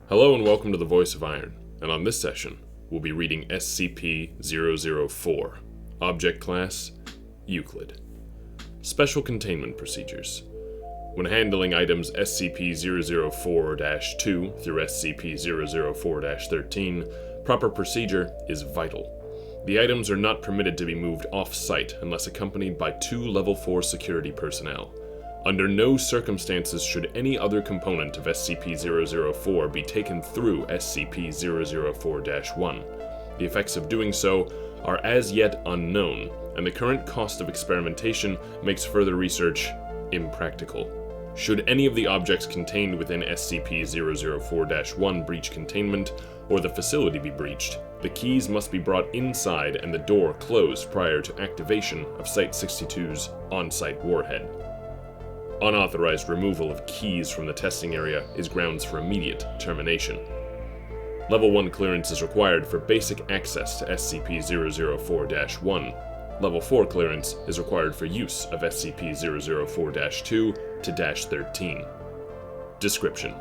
Hello and welcome to the Voice of Iron, and on this session, we'll be reading SCP-004, Object Class, Euclid. Special Containment Procedures. When handling items SCP-004-2 through SCP-004-13, proper procedure is vital. The items are not permitted to be moved off-site unless accompanied by 2 Level 4 security personnel. Under no circumstances should any other component of SCP-004 be taken through SCP-004-1. The effects of doing so are as yet unknown, and the current cost of experimentation makes further research impractical. Should any of the objects contained within SCP-004-1 breach containment, or the facility be breached, the keys must be brought inside and the door closed prior to activation of Site-62's on-site warhead. Unauthorized removal of keys from the testing area is grounds for immediate termination. Level 1 clearance is required for basic access to SCP-004-1. Level 4 clearance is required for use of SCP-004-2 to -13. Description: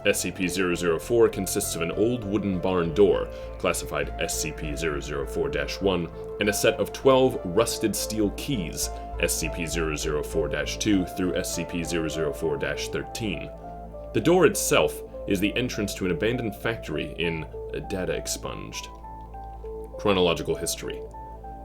SCP-004 consists of an old wooden barn door, classified SCP-004-1, and a set of 12 rusted steel keys, SCP-004-2 through SCP-004-13. The door itself is the entrance to an abandoned factory in Data Expunged. Chronological history: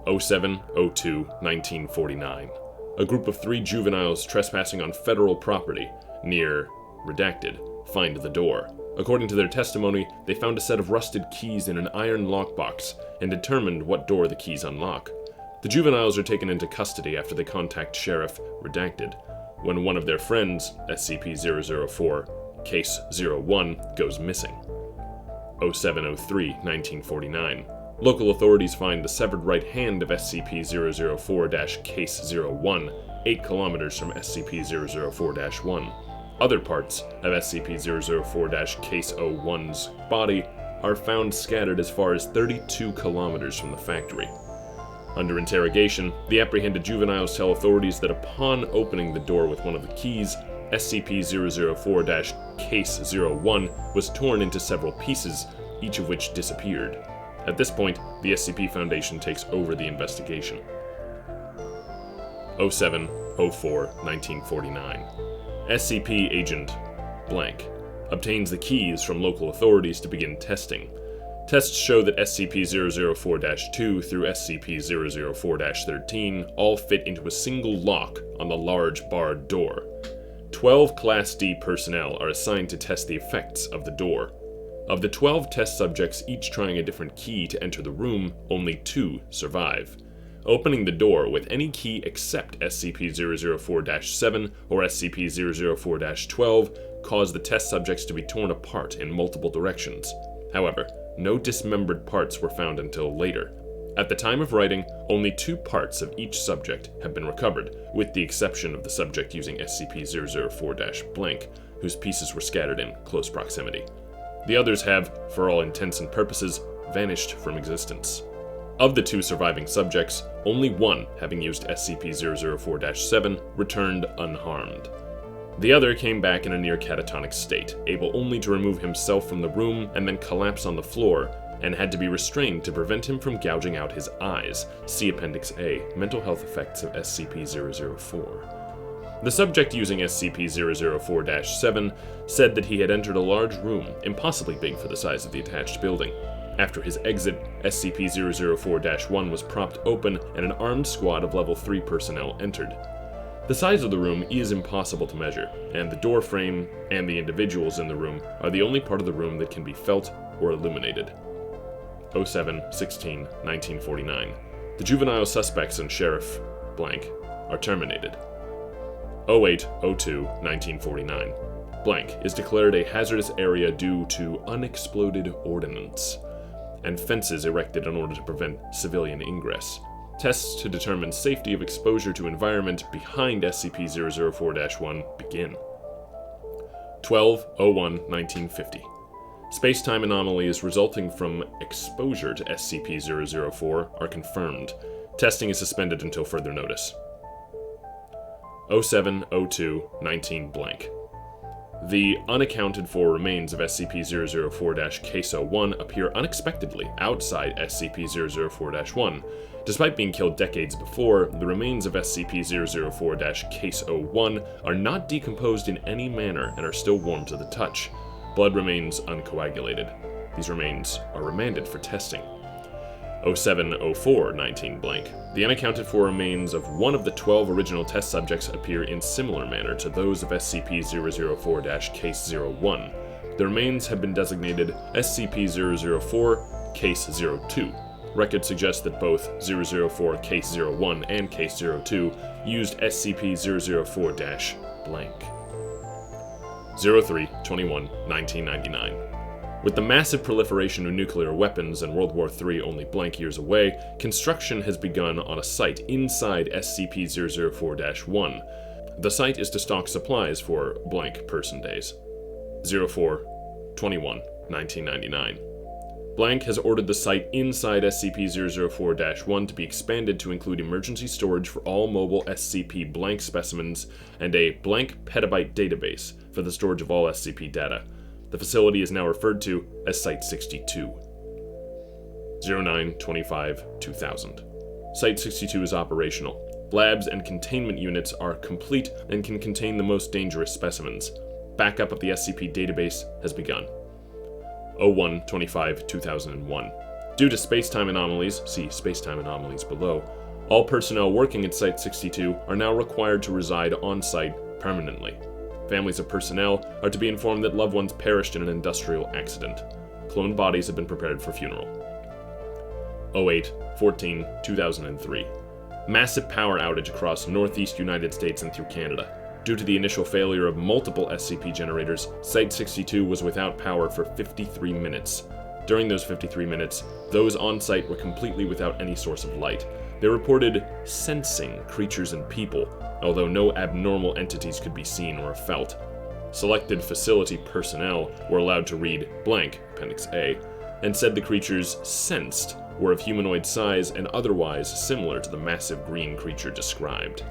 07/02/1949. A group of 3 juveniles trespassing on federal property near Redacted find the door. According to their testimony, they found a set of rusted keys in an iron lockbox and determined what door the keys unlock. The juveniles are taken into custody after they contact Sheriff Redacted, when one of their friends, SCP-004, Case 01, goes missing. 07/03/1949. Local authorities find the severed right hand of SCP-004-Case 01, 8 kilometers from SCP-004-1. Other parts of SCP-004-Case 01's body are found scattered as far as 32 kilometers from the factory. Under interrogation, the apprehended juveniles tell authorities that upon opening the door with one of the keys, SCP-004-Case 01 was torn into several pieces, each of which disappeared. At this point, the SCP Foundation takes over the investigation. 07/04/1949. SCP Agent Blank obtains the keys from local authorities to begin testing. Tests show that SCP-004-2 through SCP-004-13 all fit into a single lock on the large barred door. 12 Class D personnel are assigned to test the effects of the door. Of the 12 test subjects each trying a different key to enter the room, only 2 survive. Opening the door with any key except SCP-004-7 or SCP-004-12 caused the test subjects to be torn apart in multiple directions. However, no dismembered parts were found until later. At the time of writing, only 2 parts of each subject have been recovered, with the exception of the subject using SCP-004-blank, whose pieces were scattered in close proximity. The others have, for all intents and purposes, vanished from existence. Of the 2 surviving subjects, only one, having used SCP-004-7, returned unharmed. The other came back in a near catatonic state, able only to remove himself from the room and then collapse on the floor, and had to be restrained to prevent him from gouging out his eyes. See Appendix A, Mental Health Effects of SCP-004. The subject using SCP-004-7 said that he had entered a large room, impossibly big for the size of the attached building. After his exit, SCP-004-1 was propped open and an armed squad of Level 3 personnel entered. The size of the room is impossible to measure, and the door frame and the individuals in the room are the only part of the room that can be felt or illuminated. 07/16/1949. The juvenile suspects and Sheriff Blank are terminated. 08/02/1949. Blank is declared a hazardous area due to unexploded ordnance and fences erected in order to prevent civilian ingress. Tests to determine safety of exposure to environment behind SCP-004-1 begin. 12/01/1950. Space-time anomalies resulting from exposure to SCP-004 are confirmed. Testing is suspended until further notice. 07/02/19 blank. The unaccounted for remains of SCP-004-Case-01 appear unexpectedly outside SCP-004-1. Despite being killed decades before, the remains of SCP-004-Case-01 are not decomposed in any manner and are still warm to the touch. Blood remains uncoagulated. These remains are remanded for testing. 0704-19 blank. The unaccounted for remains of one of the 12 original test subjects appear in similar manner to those of SCP-004-Case-01. The remains have been designated SCP-004-Case-02. Records suggest that both 004-Case-01 and Case-02 used SCP-004-blank. 03-21-1999. With the massive proliferation of nuclear weapons and World War III only blank years away, construction has begun on a site inside SCP-004-1. The site is to stock supplies for blank person days. 04-21-1999. Blank has ordered the site inside SCP-004-1 to be expanded to include emergency storage for all mobile SCP blank specimens and a blank petabyte database for the storage of all SCP data. The facility is now referred to as Site-62. 09-25-2000. Site-62 is operational. Labs and containment units are complete and can contain the most dangerous specimens. Backup of the SCP database has begun. 01-25-2001. Due to space-time anomalies, see space-time anomalies below, all personnel working at Site-62 are now required to reside on-site permanently. Families of personnel are to be informed that loved ones perished in an industrial accident. Cloned bodies have been prepared for funeral. 08-14-2003. Massive power outage across northeast United States and through Canada. Due to the initial failure of multiple SCP generators, Site-62 was without power for 53 minutes. During those 53 minutes, those on-site were completely without any source of light. They reported sensing creatures and people, although no abnormal entities could be seen or felt. Selected facility personnel were allowed to read blank, Appendix A, and said the creatures sensed were of humanoid size and otherwise similar to the massive green creature described.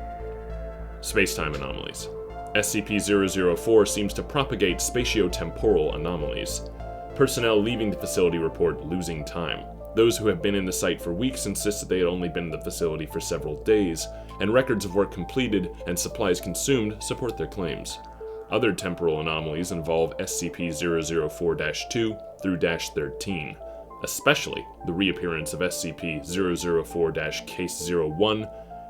Spacetime anomalies. SCP-004 seems to propagate spatiotemporal anomalies. Personnel leaving the facility report losing time. Those who have been in the site for weeks insist that they had only been in the facility for several days, and records of work completed and supplies consumed support their claims. Other temporal anomalies involve SCP-004-2 through -13, especially the reappearance of SCP-004-Case-01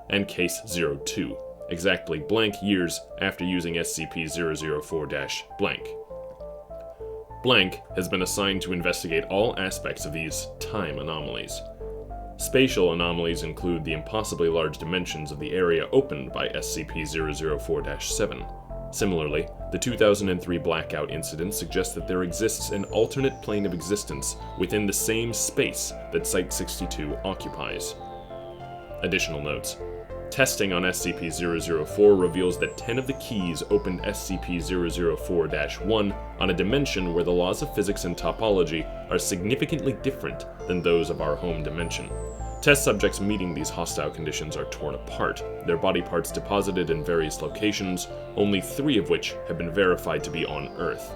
and Case-02, exactly blank years after using SCP-004-blank. Blank has been assigned to investigate all aspects of these time anomalies. Spatial anomalies include the impossibly large dimensions of the area opened by SCP-004-7. Similarly, the 2003 blackout incident suggests that there exists an alternate plane of existence within the same space that Site-62 occupies. Additional notes. Testing on SCP-004 reveals that 10 of the keys opened SCP-004-1 on a dimension where the laws of physics and topology are significantly different than those of our home dimension. Test subjects meeting these hostile conditions are torn apart, their body parts deposited in various locations, only 3 of which have been verified to be on Earth.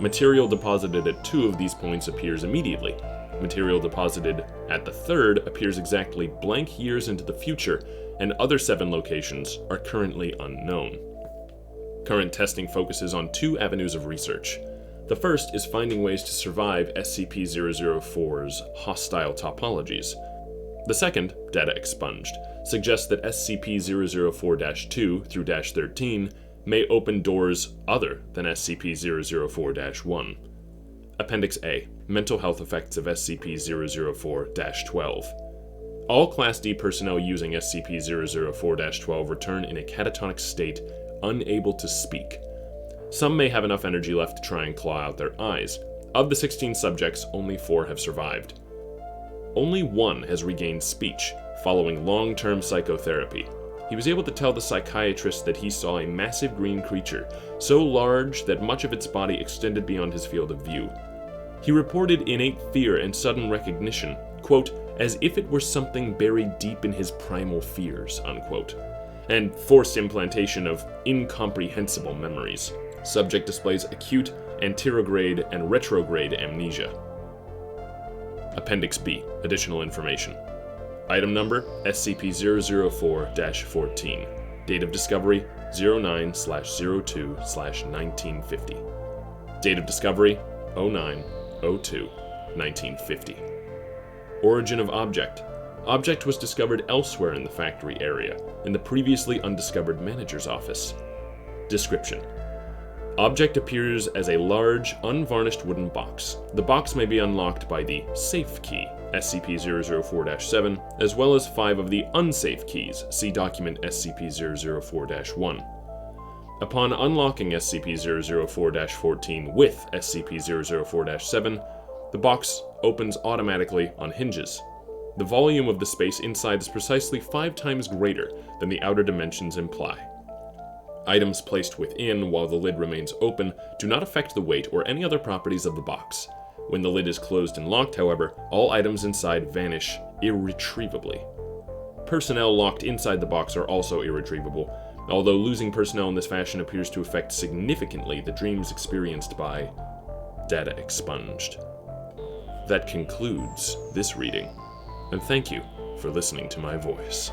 Material deposited at 2 of these points appears immediately. Material deposited at the 3rd appears exactly blank years into the future, and other 7 locations are currently unknown. Current testing focuses on 2 avenues of research. The first is finding ways to survive SCP-004's hostile topologies. The second, data expunged, suggests that SCP-004-2 through -13 may open doors other than SCP-004-1. Appendix A, Mental Health Effects of SCP-004-12. All Class D personnel using SCP-004-12 return in a catatonic state, unable to speak. Some may have enough energy left to try and claw out their eyes. Of the 16 subjects, only 4 have survived. Only 1 has regained speech, following long-term psychotherapy. He was able to tell the psychiatrist that he saw a massive green creature, so large that much of its body extended beyond his field of view. He reported innate fear and sudden recognition, quote, as if it were something buried deep in his primal fears, unquote, and forced implantation of incomprehensible memories. Subject displays acute, anterograde, and retrograde amnesia. Appendix B. Additional information. Item number, SCP-004-14. Date of discovery, 09/02/1950. Date of discovery, 09/02/1950. Origin of object. Object was discovered elsewhere in the factory area, in the previously undiscovered manager's office. Description. Object appears as a large, unvarnished wooden box. The box may be unlocked by the safe key, SCP-004-7, as well as 5 of the unsafe keys, see document SCP-004-1. Upon unlocking SCP-004-14 with SCP-004-7, the box opens automatically on hinges. The volume of the space inside is precisely 5 times greater than the outer dimensions imply. Items placed within while the lid remains open do not affect the weight or any other properties of the box. When the lid is closed and locked, however, all items inside vanish irretrievably. Personnel locked inside the box are also irretrievable, although losing personnel in this fashion appears to affect significantly the dreams experienced by data expunged. That concludes this reading, and thank you for listening to my voice.